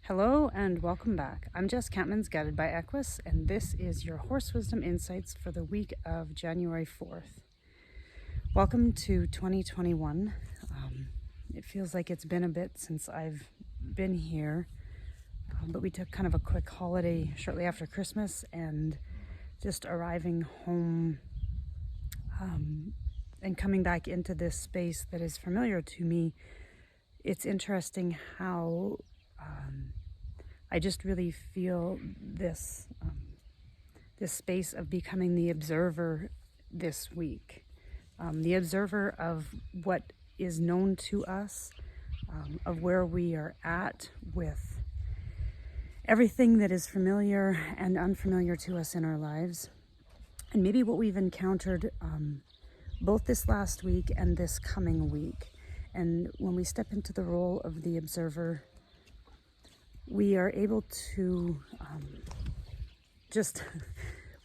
Hello and welcome back. I'm Jess Campmans Guided by Equus, and this is your Horse Wisdom Insights for the week of January 4th. Welcome to 2021. It feels like it's been a bit since I've been here, but we took kind of a quick holiday shortly after Christmas, and just arriving home and coming back into this space that is familiar to me. It's interesting how I just really feel this this space of becoming the observer this week, the observer of what is known to us, of where we are at with everything that is familiar and unfamiliar to us in our lives, and maybe what we've encountered both this last week and this coming week. And when we step into the role of the observer, we are able to just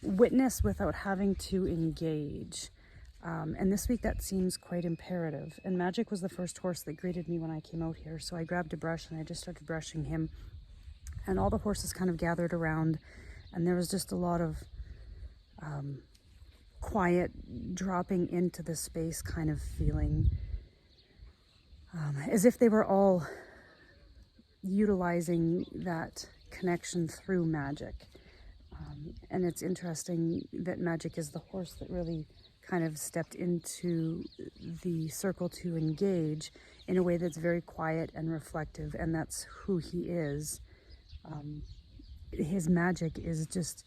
witness without having to engage. And this week that seems quite imperative. And Magic was the first horse that greeted me when I came out here. So I grabbed a brush and I just started brushing him. And all the horses kind of gathered around. And there was just a lot of quiet dropping into the space kind of feeling. As if they were all utilizing that connection through Magic. And it's interesting that Magic is the horse that really kind of stepped into the circle to engage in a way that's very quiet and reflective, and that's who he is. His magic is just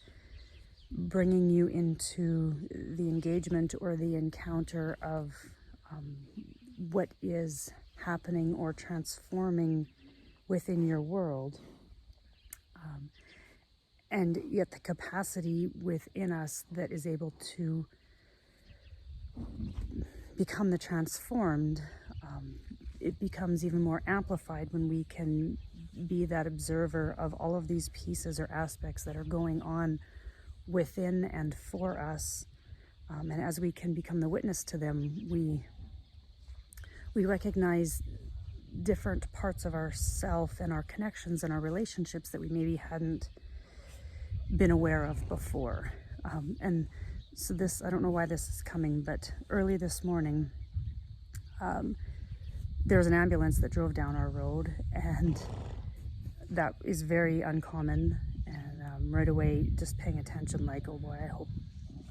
bringing you into the engagement or the encounter of what is happening or transforming within your world, and yet the capacity within us that is able to become the transformed, it becomes even more amplified when we can be that observer of all of these pieces or aspects that are going on within and for us, and as we can become the witness to them, we recognize different parts of ourself and our connections and our relationships that we maybe hadn't been aware of before. And so this, I don't know why this is coming, but early this morning, there was an ambulance that drove down our road, and that is very uncommon. And right away, just paying attention, like, oh boy,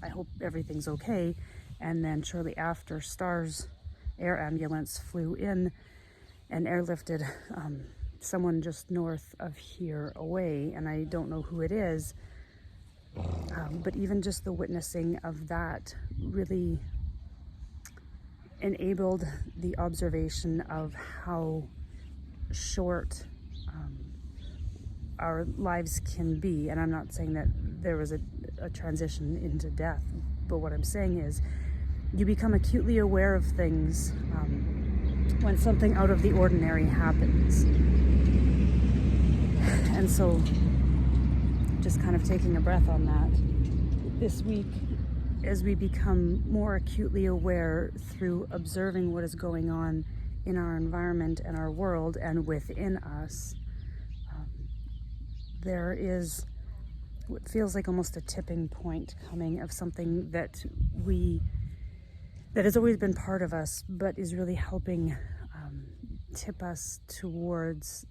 I hope everything's okay. And then shortly after, Star's air ambulance flew in and airlifted someone just north of here away, and I don't know who it is, but even just the witnessing of that really enabled the observation of how short our lives can be. And I'm not saying that there was a transition into death, but what I'm saying is you become acutely aware of things when something out of the ordinary happens. And so just kind of taking a breath on that this week, as we become more acutely aware through observing what is going on in our environment and our world and within us, there is what feels like almost a tipping point coming of something that has always been part of us, but is really helping tip us towards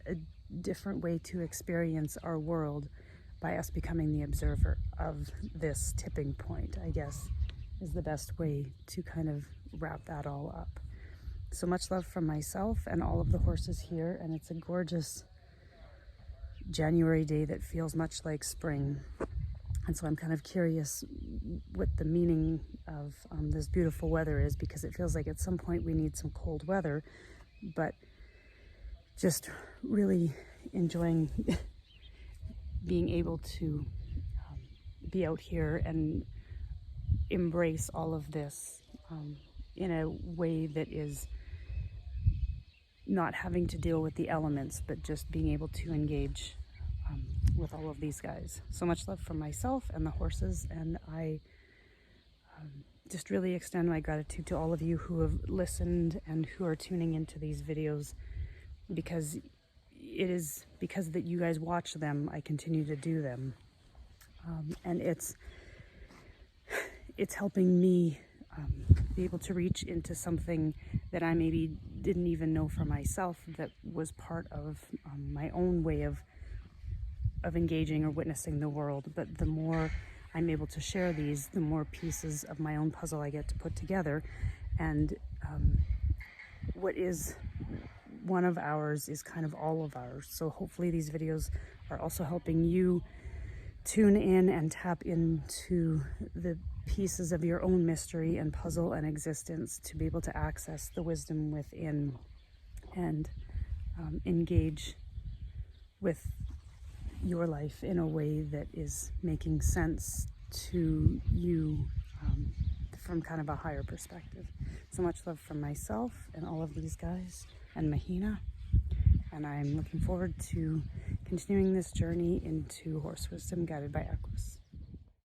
a different way to experience our world by us becoming the observer of this tipping point, I guess, is the best way to kind of wrap that all up. So much love from myself and all of the horses here, and it's a gorgeous January day that feels much like spring. And so I'm kind of curious what the meaning of this beautiful weather is, because it feels like at some point we need some cold weather, but just really enjoying being able to be out here and embrace all of this in a way that is not having to deal with the elements, but just being able to engage with all of these guys. So much love from myself and the horses, and I just really extend my gratitude to all of you who have listened and who are tuning into these videos, because it is because that you guys watch them, I continue to do them. And it's helping me be able to reach into something that I maybe didn't even know for myself that was part of my own way of engaging or witnessing the world. But the more I'm able to share these, the more pieces of my own puzzle I get to put together. And what is one of ours is kind of all of ours. So hopefully these videos are also helping you tune in and tap into the pieces of your own mystery and puzzle and existence to be able to access the wisdom within and engage with your life in a way that is making sense to you from kind of a higher perspective. So much love from myself and all of these guys and Mahina, and I'm looking forward to continuing this journey into horse wisdom guided by Equus.